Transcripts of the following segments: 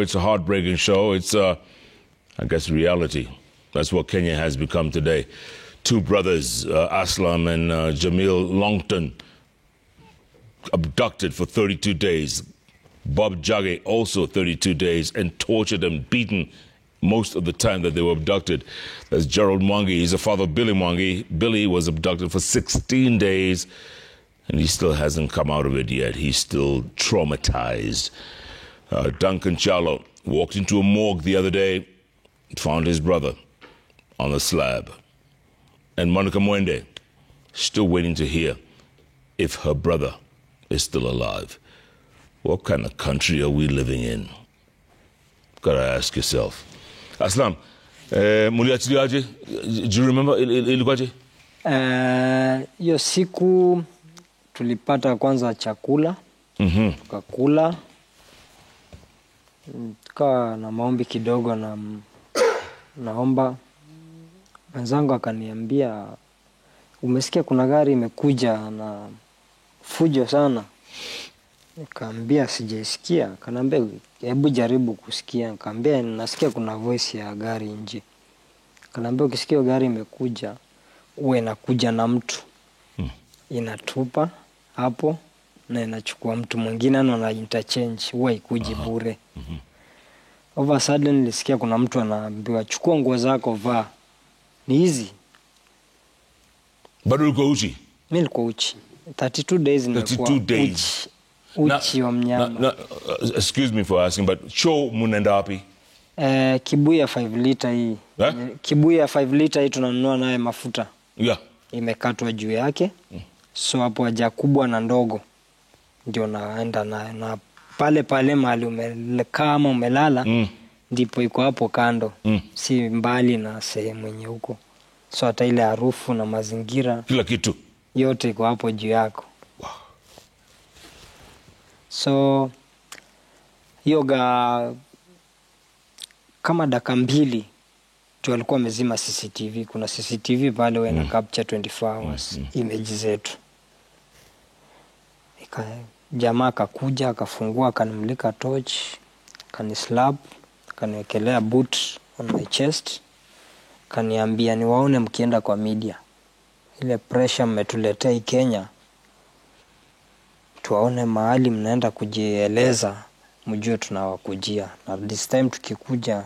It's a heartbreaking show. It's, I guess, reality. That's what Kenya has become today. Two brothers, Aslam and Jamil Longton, abducted for 32 days. Bob Jage also 32 days, and tortured and beaten most of the time that they were abducted. That's Gerald Mwangi. He's the father of Billy Mwangi. Billy was abducted for 16 days, and he still hasn't come out of it yet. He's still traumatized. Duncan Chalo walked into a morgue the other day, found his brother on the slab. And Monica Mwende, still waiting to hear if her brother is still alive. What kind of country are we living in? Gotta ask yourself. Aslam, muliachiliaje? Do you remember ilikuwaje? Hiyo siku tulipata kwanza chakula. Tukakula. Tukawa na maombi kidogo na naomba. Mwenzangu akaniambia, umesikia kuna gari imekuja na fujo sana. Nikaambia sijaisikia. Akaniambia hebu jaribu kusikia. Nikaambia nasikia kuna voice ya gari nje. Akaniambia ukisikia gari imekuja, uwe inakuja na mtu. Inatupa hapo na inachukua mtu mwingine na interchange, uwe ikuji bure. Over sudden nilisikia kuna mtu anaambiwa chukua nguo zako vaa. Ni hizi. Bado uko uchi? Mimi nilikuwa uchi. 32 days nilikuwa 32 days. Uchi wa mnyama. Excuse me for asking, but show munenda wapi? Kibuyu ya 5 liter hii. Kibuyu ya 5 liter hii tunanunua naye mafuta. Yeah. Imekatwa juu yake. So hapo haja kubwa na ndogo ndio naenda nayo, na pale mahali umekaa ama umelala ndipo iko hapo kando. Si mbali na sehemu yenye huko. So hata ile harufu na mazingira, kila kitu yote iko hapo juu yako. Wow. So yoga kama dakika 2 tu walikuwa wamezima CCTV. Kuna CCTV pale wana capture 24 hours image zetu. Jamaa akakuja akafungua akanimulika torch, kanislap, kaniwekelea boot on my chest, kaniambia niwaone mkienda kwa media. Ile pressure mmetuletea hii Kenya, tuwaone mahali mnaenda kujieleza, mjue tunawakujia. Na this time tukikuja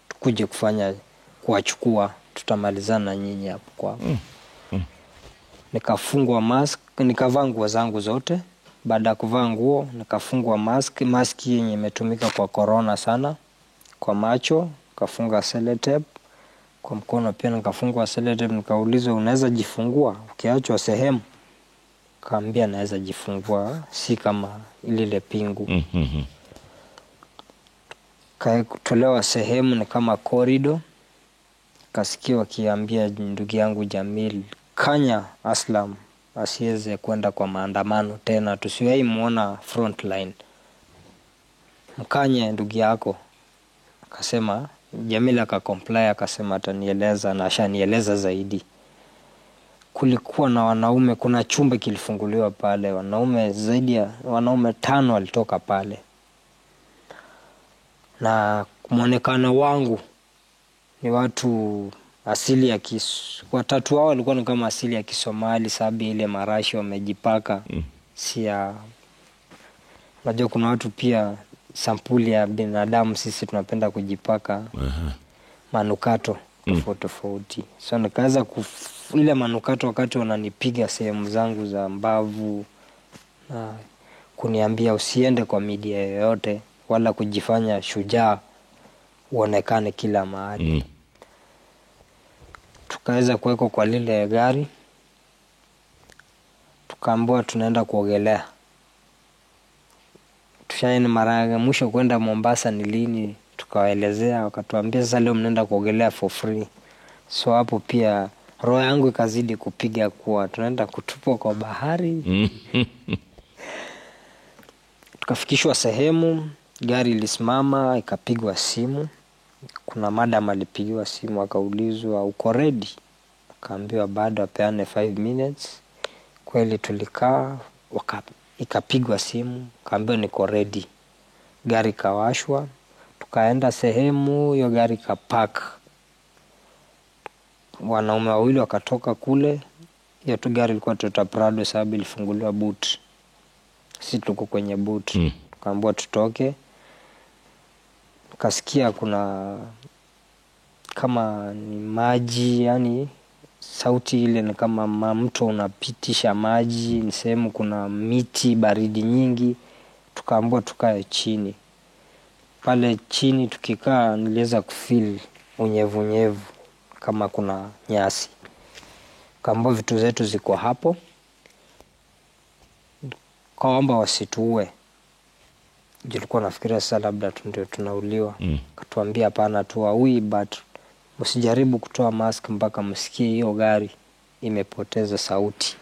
tukuje kufanya kuwachukua, tutamalizana nyinyi hapo kwa. Nikafungwa mask, nikavaa nguo zangu zote. Baada ya kuvaa nguo nikafungwa mask yenye imetumika kwa corona sana. Kwa macho nikafunga sellotape, kwa mkono pia nikafungwa sellotape. Nikaulizwa unaweza jifungua ukiachwa sehemu? Kaambia naweza jifungua, si kama ile pingu. Kutolewa sehemu ni kama corridor. Kasikia wakiambia ndugu yangu Jamil, kanya Aslam asiweze kwenda kwa maandamano tena, tusiwahi muona front line. Mkanye ndugu yako. Akasema Jamil akacomply, akasema atanieleza na ashanieleza zaidi. Kulikuwa na wanaume, kuna chumba kilifunguliwa pale, wanaume zaidi ya wanaume 5 walitoka pale. Na muonekano wangu ni watu asili ya watatu wao walikuwa ni kama asili ya Kisomali, sababu ile marashi wamejipaka. Si ya, unajua kuna watu pia sampuli ya binadamu sisi tunapenda kujipaka manukato tofauti. So nikaanza ile manukato wakati wananipiga sehemu zangu za mbavu na kuniambia usiende kwa media yoyote wala kujifanya shujaa uonekane kila mahali. Tukaweza kuwekwa kwa lile gari. Tukaambiwa tunaenda kuogelea. Tushaini mara ya mwisho kwenda Mombasa ni lini, tukawaelezea, wakatuambia sasa leo mnaenda kuogelea for free. So hapo pia roho yangu ikazidi kupiga kuwa tunaenda kutupwa kwa bahari. Tukafikishwa sehemu, gari ilisimama, ikapigwa simu. Kuna madam alipigiwa simu akaulizwa uko ready? Akaambiwa bado apeane 5 minutes. Kweli tulikaa, ikapigwa simu, akaambiwa niko ready. Gari kawashwa, Tukaenda sehemu, hiyo gari kapark. Wanaume wawili wakatoka kule. Hiyo tu gari ilikuwa Toyota Prado sababu ilifunguliwa boot. Sisi tuko kwenye boot. Tukaambiwa tutoke. Tukasikia kuna kama ni maji, yani sauti ile ni kama mto unapitisha maji, ni sehemu kuna miti baridi nyingi. Tukaambiwa tukae chini. Pale chini tukikaa niliweza kufeel unyevu kama kuna nyasi. Tukaambiwa vitu zetu ziko hapo. Kaomba wasituue. Nilikuwa nafikiria sasa labda ndio tunauliwa. Katuambia hapana tuwaui, but msijaribu kutoa mask mpaka msikie hiyo gari imepoteza sauti.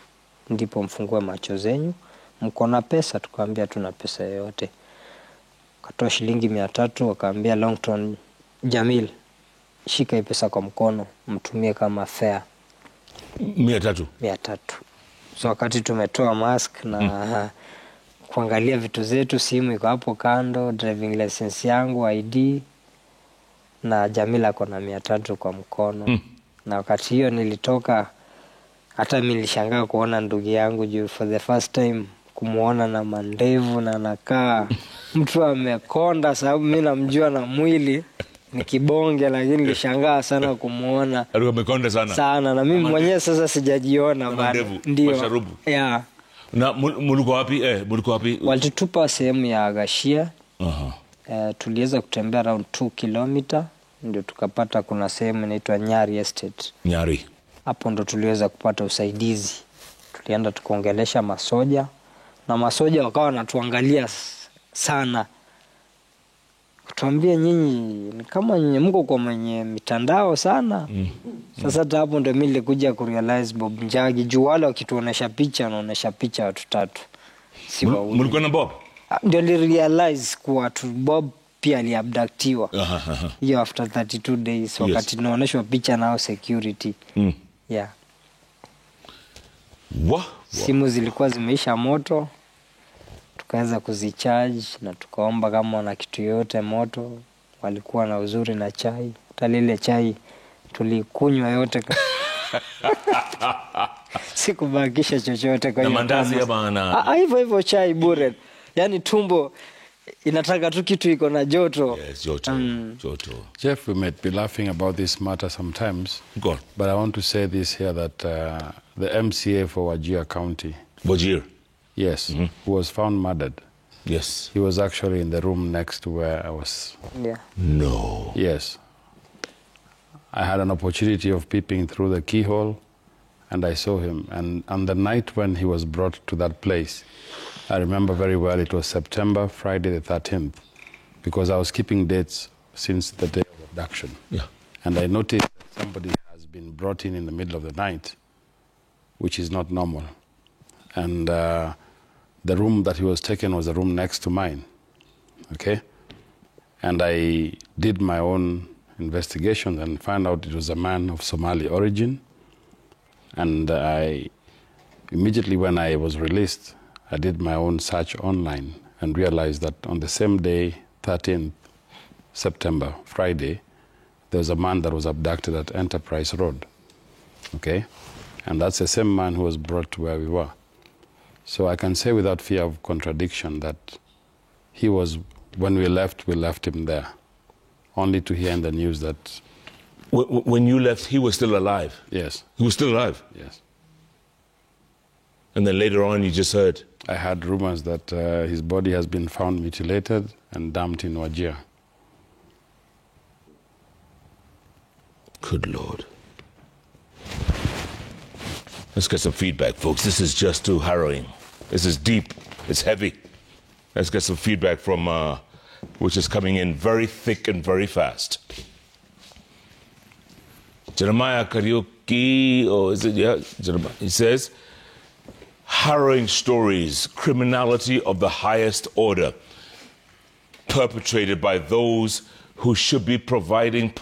Ndipo mfungue macho zenyu. Mko na pesa? Tukaambia tuna pesa yoyote. Katoa shilingi 300, wakaambia Longton Jamil, shika hii pesa kwa mkono, mtumie kama fare. 300. So wakati tumetoa mask na kuangalia vitu zetu, simu iko hapo kando, driving license yangu, ID, na Jamila ako na 300 kwa mkono. Na wakati hiyo nilitoka, hata mimi nilishangaa kuona ndugu yangu juu for the first time kumuona na mandevu na nakaa mtu amekonda, sababu mimi namjua na mwili ni kibonge, lakini nilishangaa sana kumuona. Alikuwa amekonda sana. Na mimi mwenyewe sasa sijajiona bado. Ndio. Yeah. Na mulikuwa wapi? Walitutupa sehemu ya Gashia. Tuliweza kutembea around 2 kilomita ndio tukapata kuna sehemu inaitwa Nyari Estate. Nyari. Hapo ndo tuliweza kupata usaidizi. Tulienda tukaongelesha masoja na masoja wakawa wanatuangalia sana. Kutuambia nyinyi ni kama nyinyi mko kwa mwenye mitandao sana. Sasa hapo ndo mimi nilikuja kurealize Bob Njagi juu wale wakituonesha picha wanaonesha picha watu 3. Si wao. Mlikuwa na Bob? Ndio realize kuwa Bob pia aliabductiwa. Hiyo after 32 days wakati tunaoneshwa picha nao security. Yeah. Simu zilikuwa zimeisha moto. Tukaweza kuzicharge na tukaomba kama wana kitu yote moto. Walikuwa na uzuri na chai. Hata lile chai tulikunywa yote. Sikubakisha chochote kwa hiyo. Na mandazi ya bana. Hivyo chai bure. Yaani tumbo inataka tu kitu iko na joto. Yes, joto. Jeff, we might be laughing about this matter sometimes. Go on. But I want to say this here that the MCA for Wajir County. Wajir? Yes, who was found murdered. Yes. He was actually in the room next to where I was. Yeah. No. Yes. I had an opportunity of peeping through the keyhole and I saw him. And on the night when he was brought to that place, I remember very well, it was September, Friday the 13th, because I was keeping dates since the day of abduction. Yeah. And I noticed that somebody has been brought in the middle of the night, which is not normal. And the room that he was taken was the room next to mine, okay? And I did my own investigation and found out it was a man of Somali origin. And immediately when I was released, I did my own search online and realized that on the same day, 13th September, Friday, there was a man that was abducted at Enterprise Road, okay? And that's the same man who was brought to where we were. So I can say without fear of contradiction that he was, when we left him there, only to hear in the news that... When you left, he was still alive? Yes. He was still alive? Yes. And then later on you just heard? I heard rumors that his body has been found mutilated and dumped in Wajir. Good Lord. Let's get some feedback, folks. This is just too harrowing. This is deep. It's heavy. Let's get some feedback from, which is coming in very thick and very fast. Jeremiah Karaoke, or is it, yeah, Jeremiah. He says, harrowing stories, criminality of the highest order, perpetrated by those who should be providing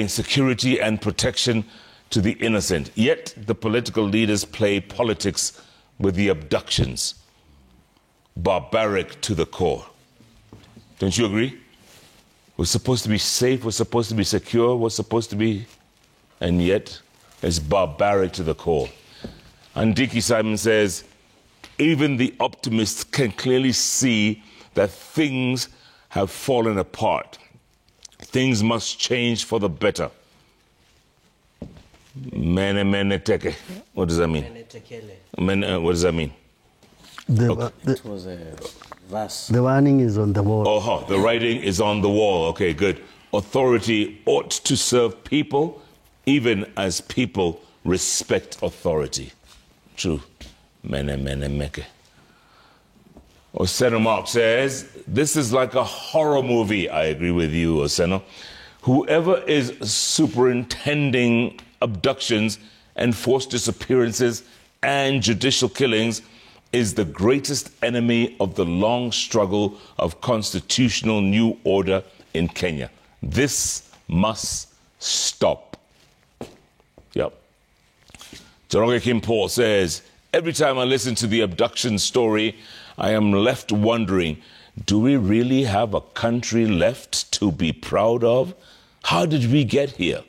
security and protection to the innocent. Yet the political leaders play politics with the abductions. Barbaric to the core. Don't you agree? We're supposed to be safe, we're supposed to be secure, we're supposed to be, and yet it's barbaric to the core. And Dickie Simon says, even the optimists can clearly see that things have fallen apart. Things must change for the better. Mene mene teke. What does that mean? What does that mean? It was a verse. The warning is on the wall. Oh, the writing is on the wall. Okay, good. Authority ought to serve people, even as people respect authority. True. Mene mene meke. Oseno Mark says, this is like a horror movie. I agree with you, Oseno. Whoever is superintending abductions and forced disappearances and judicial killings is the greatest enemy of the long struggle of constitutional new order in Kenya. This must stop. Yep. Joroge Kim Paul says, every time I listen to the abduction story, I am left wondering, do we really have a country left to be proud of? How did we get here?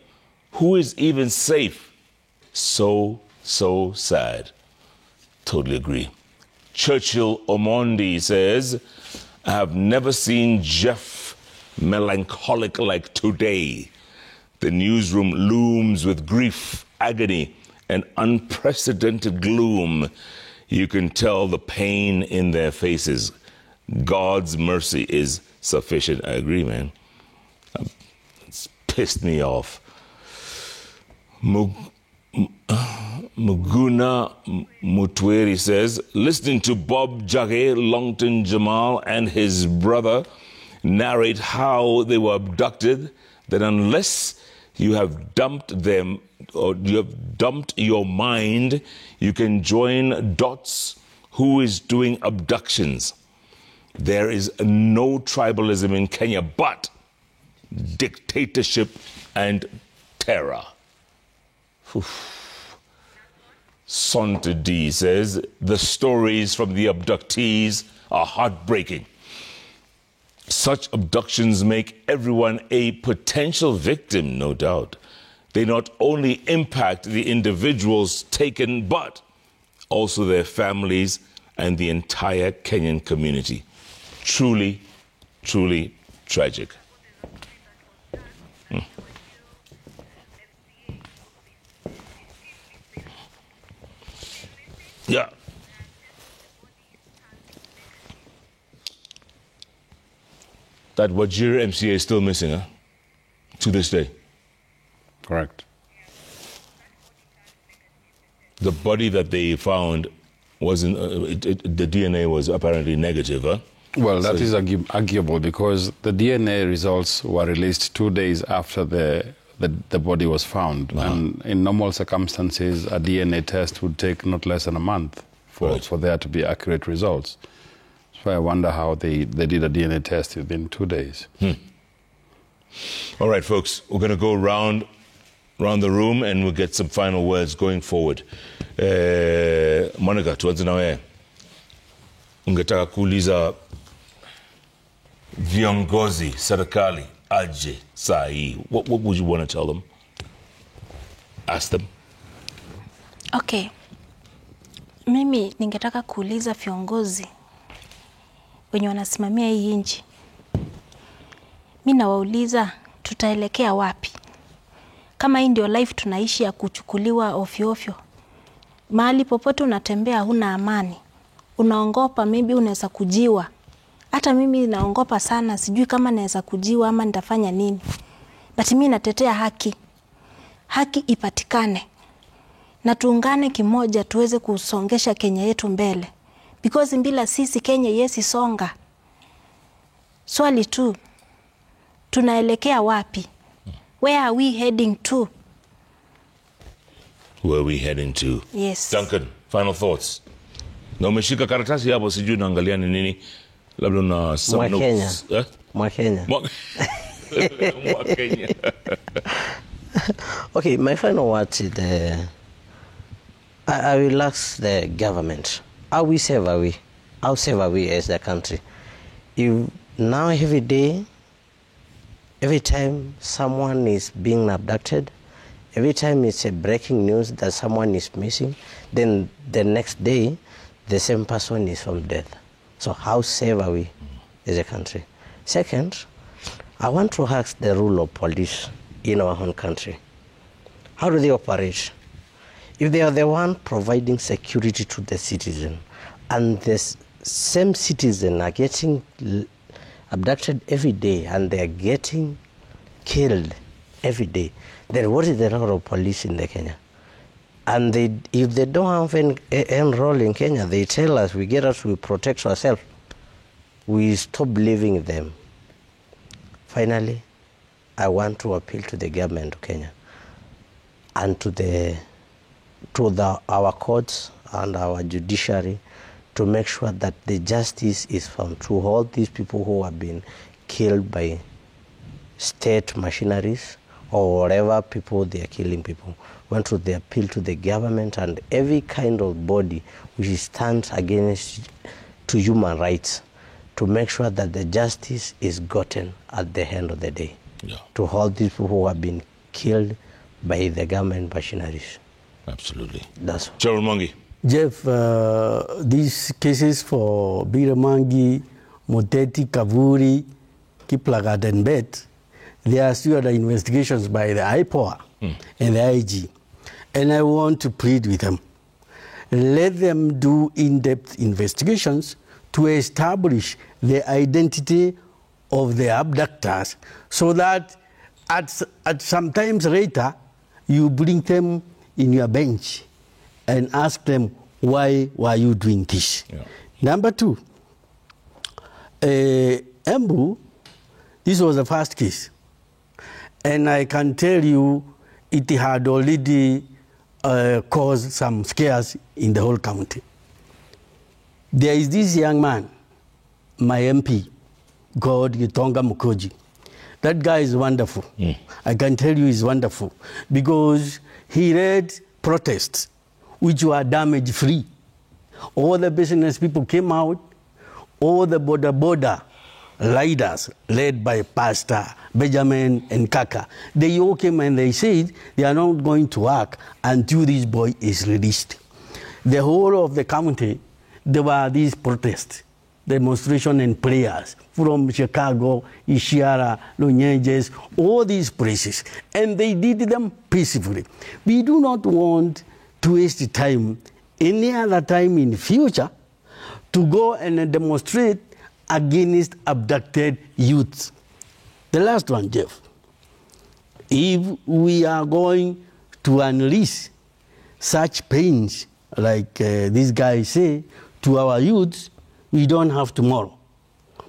Who is even safe? So sad. Totally agree. Churchill Omondi says, I have never seen Jeff melancholic like today. The newsroom looms with grief, agony, and unprecedented gloom. You can tell the pain in their faces. God's mercy is sufficient. I agree, man. It's pissed me off. Muguna Mutweri says, listening to Bob Jage, Longton Jamal, and his brother narrate how they were abducted, that unless you have dumped them, or you have dumped your mind, you can join dots. Who is doing abductions? There is no tribalism in Kenya, but dictatorship and terror. Sonta D says, the stories from the abductees are heartbreaking. Such abductions make everyone a potential victim, no doubt. They not only impact the individuals taken, but also their families and the entire Kenyan community. Truly, truly tragic. Yeah. That Wajir MCA is still missing, huh? To this day. Correct. The body that they found wasn't, the DNA was apparently negative, huh? Well, that is arguable because the DNA results were released 2 days after the body was found. Uh-huh. And in normal circumstances, a DNA test would take not less than a month for there to be accurate results. So I wonder how they did a DNA test within 2 days. All right, folks, we're going to go around the room and we'll get some final words going forward. Monica, tuanze na wewe. Ungetaka kuuliza viongozi serikali aje saa hii. What would you want to tell them? Ask them. Okay. Mimi ningetaka kuuliza viongozi wenye wanasimamia hii nchi. Mimi nawauliza tutaelekea wapi? Kama hii ndio life tunaishi ya kuchukuliwa ofyo ofyo. Mahali popote unatembea huna amani. Unaongopa, maybe unaweza kujiwa. Hata mimi naongopa sana, sijui kama naweza kujiwa ama nitafanya nini. But mimi natetea haki. Haki ipatikane. Na tuungane kimoja tuweze kusongesha Kenya yetu mbele. Because bila sisi Kenya yesi songa. Swali tu, tunaelekea wapi? Where are we heading to? Where are we heading to? Yes. Duncan, final thoughts. Na umeshika karatasi hapo, sijui naangalia ni nini. Labda na some notes. Mwakenya. Mwakenya. Okay, my final words is I will ask the government, how safe are we as a country? If now every day, every time someone is being abducted, every time it's a breaking news that someone is missing, then the next day, the same person is from death. So how safe are we as a country? Second, I want to ask the role of police in our own country. How do they operate? If they are the one providing security to the citizen, and the same citizen are getting abducted every day and they are getting killed every day, then what is the role of police in the Kenya? And if they don't have any role in Kenya, they tell us, we get us, we protect ourselves. We stop believing them. Finally, I want to appeal to the government of Kenya and to our courts and our judiciary to make sure that the justice is found to all these people who have been killed by state machineries or whatever people they are killing people. Want to appeal to the government and every kind of body which stands against to human rights to make sure that the justice is gotten at the end of the day. Yeah. To all these people who have been killed by the government machineries. Absolutely. That's Gerald Mwangi. Jeff, these cases for Biramangi, Moteti, Kavuri, Kiplagat and Bet, they are still under investigations by the IPOA and the IG. And I want to plead with them. Let them do in-depth investigations to establish the identity of the abductors so that at some times later, you bring them in your bench and ask them, why were you doing this? Yeah. Number two, Embu, this was the first case. And I can tell you it had already caused some scares in the whole county. There is this young man, my MP, called Gitonga Mukoji. That guy is wonderful. I can tell you he's wonderful because he led protests which were damage-free. All the business people came out, all the border leaders led by Pastor Benjamin and Kaka, they all came and they said they are not going to work until this boy is released. The whole of the county, there were these protests, demonstrations and prayers from Chicago, Ishiara, Lunyenjes, all these places. And they did them peacefully. We do not want to waste time any other time in the future to go and demonstrate against abducted youths. The last one, Jeff. If we are going to unleash such pains like these guys say to our youths, we don't have tomorrow.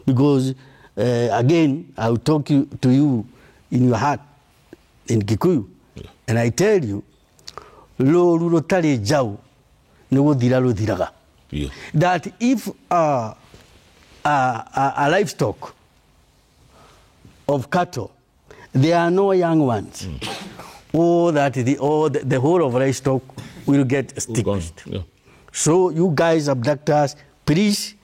Because, again, I'll talk to you in your heart, in Kikuyu, and I tell you, that if a livestock of cattle, there are no young ones, or that the whole of livestock will get extinguished. Yeah. So you guys, abductors, please,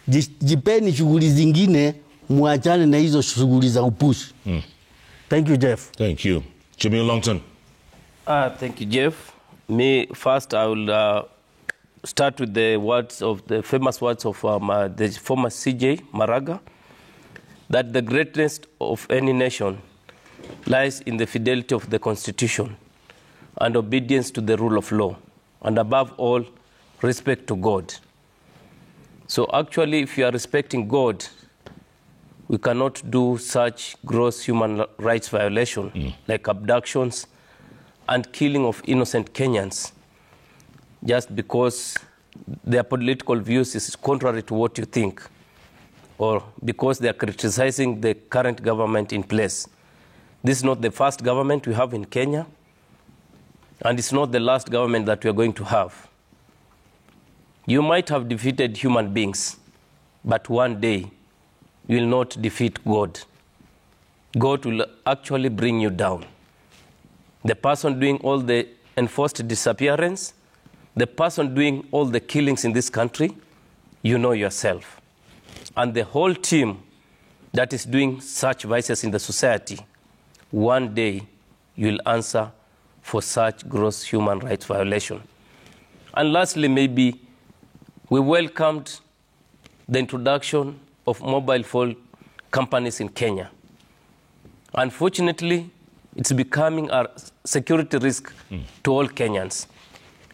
jipeni shughuli zingine, muachane na hizo shughuli za upushi. Thank you, Jeff. Thank you. Jimmy Longton. Thank you, Jeff. Me, first, I will start with the famous words of the former CJ Maraga, that the greatness of any nation lies in the fidelity of the Constitution and obedience to the rule of law, and above all, respect to God. So actually, if you are respecting God, we cannot do such gross human rights violation like abductions and killing of innocent Kenyans just because their political views is contrary to what you think, or because they are criticizing the current government in place. This is not the first government we have in Kenya, and it's not the last government that we are going to have. You might have defeated human beings, but one day you will not defeat God. God will actually bring you down. The person doing all the enforced disappearance, the person doing all the killings in this country, you know yourself. And the whole team that is doing such vices in the society, one day you will answer for such gross human rights violation. And lastly, maybe we welcomed the introduction of mobile phone companies in Kenya. Unfortunately, it's becoming a security risk to all Kenyans.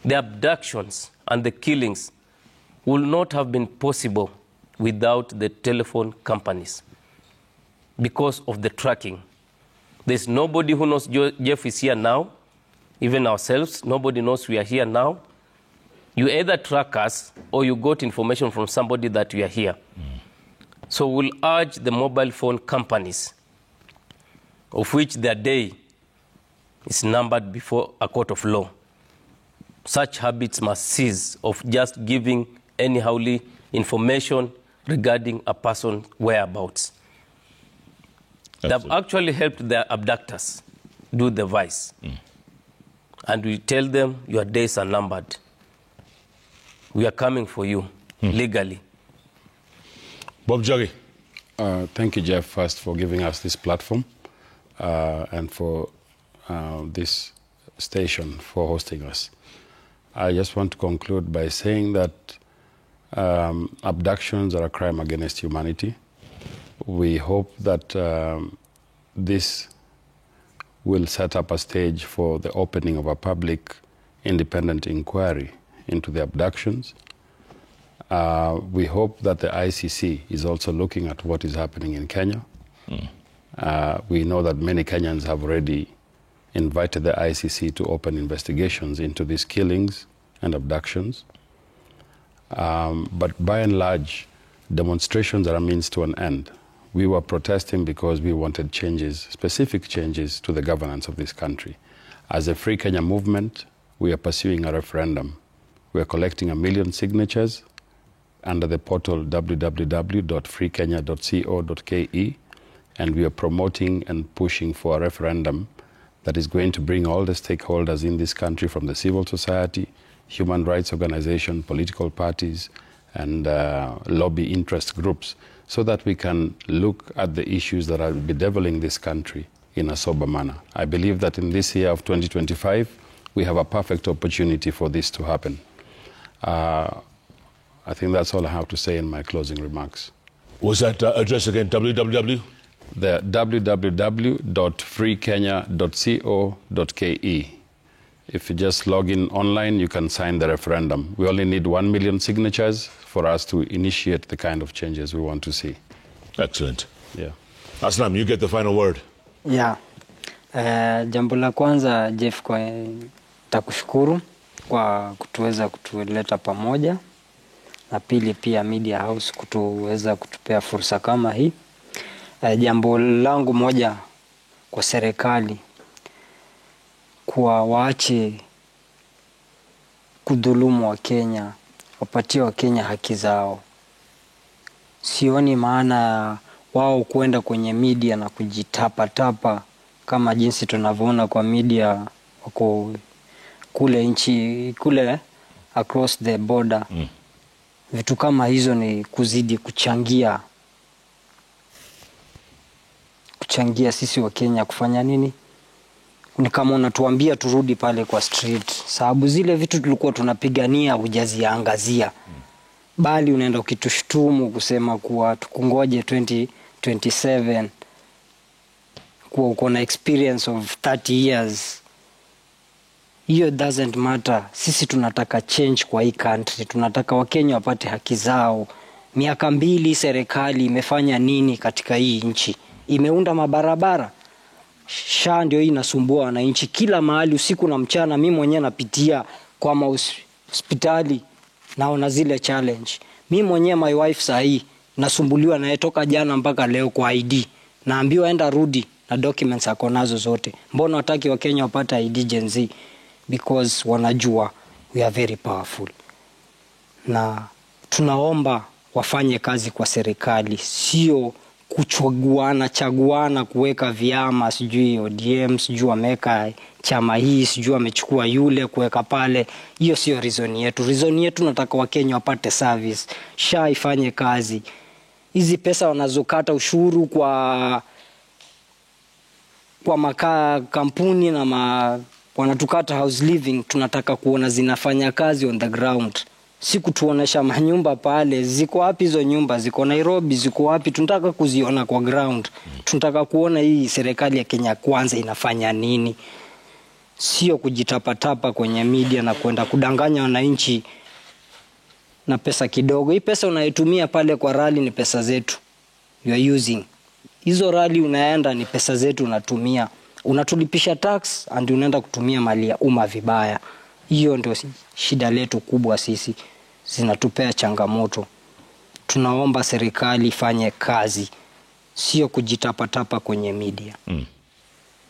The abductions and the killings would not have been possible without the telephone companies because of the tracking. There's nobody who knows Jeff is here now, even ourselves. Nobody knows we are here now. You either track us or you got information from somebody that we are here. So we'll urge the mobile phone companies, of which their day is numbered before a court of law. Such habits must cease of just giving anyhowly information regarding a person's whereabouts. They've actually helped their abductors do the vice. And we tell them, your days are numbered. We are coming for you legally. Bob Jaggi. Thank you, Jeff, first for giving us this platform and for this station for hosting us. I just want to conclude by saying that abductions are a crime against humanity. We hope that this will set up a stage for the opening of a public independent inquiry into the abductions. We hope that the ICC is also looking at what is happening in Kenya. We know that many Kenyans have already invited the ICC to open investigations into these killings and abductions. But by and large, demonstrations are a means to an end. We were protesting because we wanted changes, specific changes to the governance of this country. As a Free Kenya movement, we are pursuing a referendum. We are collecting 1 million signatures under the portal www.freekenya.co.ke, and we are promoting and pushing for a referendum that is going to bring all the stakeholders in this country, from the civil society, human rights organizations, political parties, and lobby interest groups, so that we can look at the issues that are bedeviling this country in a sober manner. I believe that in this year of 2025, we have a perfect opportunity for this to happen. I think that's all I have to say in my closing remarks. Was that address again, www? The www.freekenya.co.ke. If you just log in online, you can sign the referendum. We only need 1 million signatures for us to initiate the kind of changes we want to see. Excellent. Yeah. Aslam, you get the final word. Yeah. Jambo la kwanza, Jeff, kwa takushukuru kwa kutuweza kutuleta pamoja, na pili pia Media House kutuweza kutupea fursa kama hii. Jambo langu moja kwa serikali, kwa waache kudhulumu wa Kenya, wapatie wa Kenya haki zao. Sioni maana wao kwenda kwenye media na kujitapa kama jinsi tunavyoona kwa media wako kule across the border. Vitu kama hizo ni kuzidi kuchangia sisi wa Kenya kufanya nini? Ni kama unatuambia turudi pale kwa street, sababu zile vitu tulikuwa tunapigania hujaziangazia, bali unaenda ukitushtumu kusema kuwa tukungoje 2027 kuwa uko na experience of 30 years. Hiyo doesn't matter. Sisi tunataka change kwa hii country. Tunataka Wakenya wapate haki zao. Miaka 2 serikali imefanya nini katika hii nchi? Imeunda mabarabara. SHA ndio hii inasumbua wananchi kila mahali, usiku na mchana. Mimi mwenyewe napitia kwa hospitali naona zile challenge. Mimi mwenyewe my wife sahi nasumbuliwa naye toka jana mpaka leo kwa ID. Naambiwa enda rudi na documents ako nazo zote. Mbona wataki Wakenya wapate ID Gen Z? Because wanajua we are very powerful. Na tunaomba wafanye kazi kwa serikali, sio chaguana kuweka vyama, sijui ODM, sijui wameka chama hii, sijui amechukua yule kuweka pale. Hiyo sio reason yetu. Reason yetu nataka Wakenya wapate service. SHA ifanye kazi. hizi pesa wanazokata ushuru kwa kampuni na wanatukata house living, tunataka kuona zinafanya kazi on the ground. Si kutuonesha manyumba pale, ziko wapi hizo nyumba, ziko Nairobi, ziko wapi, tunataka kuziona kwa ground. Tunataka kuona hii serikali ya Kenya Kwanza inafanya nini. Sio kujitapatapa kwenye media na kwenda kudanganya wananchi na pesa kidogo. Hii pesa unayotumia pale kwa rally ni pesa zetu. You are using. Hizo rally unaenda ni pesa zetu unatumia. Unatulipisha tax and unaenda kutumia mali ya umma vibaya. Hiyo ndio shida letu kubwa sisi. Zinatupea changamoto. Tunaomba serikali ifanye kazi. Sio kujitapatapa kwenye media.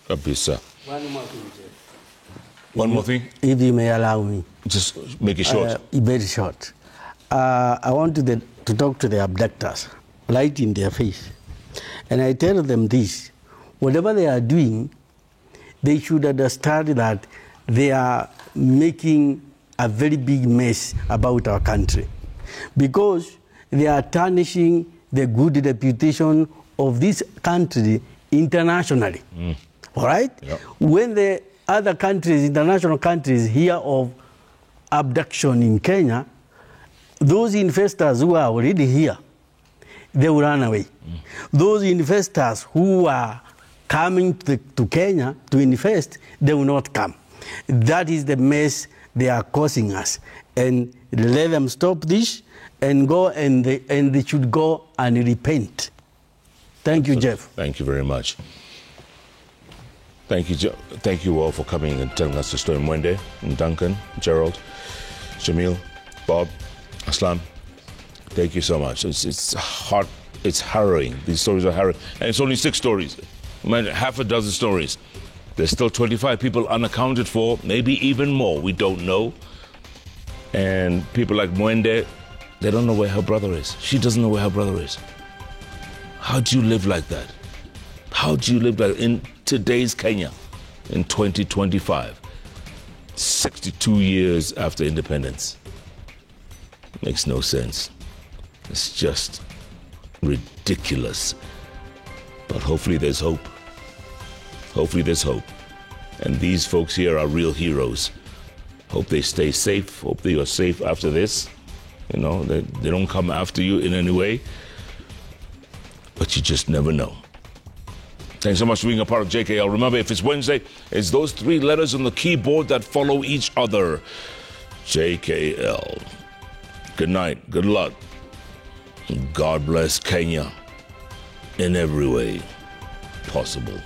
Kabisa. One more thing. If you may allow me. Just make it short. Very short. I want to talk to the abductors, right in their face. And I tell them this, whatever they are doing, they should understand that they are making a very big mess about our country. Because they are tarnishing the good reputation of this country internationally. All right? Yep. When the other countries, international countries, hear of abduction in Kenya, those investors who are already here, they will run away. Those investors who are coming to Kenya to invest, they will not come. That is the mess they are causing us. And let them stop this and go, and they should go and repent. Thank you, Jeff. Thank you very much. Thank you, thank you all for coming and telling us the story. Mwende, Duncan, Gerald, Jamil, Bob, Aslam, thank you so much. It's harrowing. These stories are harrowing. And it's only 6 stories. Half a dozen stories. There's still 25 people unaccounted for, maybe even more. We don't know. And people like Mwende, they don't know where her brother is. She doesn't know where her brother is. How do you live like that? How do you live like that in today's Kenya, in 2025, 62 years after independence? Makes no sense. It's just ridiculous. But hopefully there's hope. Hopefully there's hope. And these folks here are real heroes. Hope they stay safe. Hope they are safe after this. You know, they don't come after you in any way. But you just never know. Thanks so much for being a part of JKL. Remember, if it's Wednesday, it's those 3 letters on the keyboard that follow each other. JKL. Good night. Good luck. God bless Kenya in every way possible.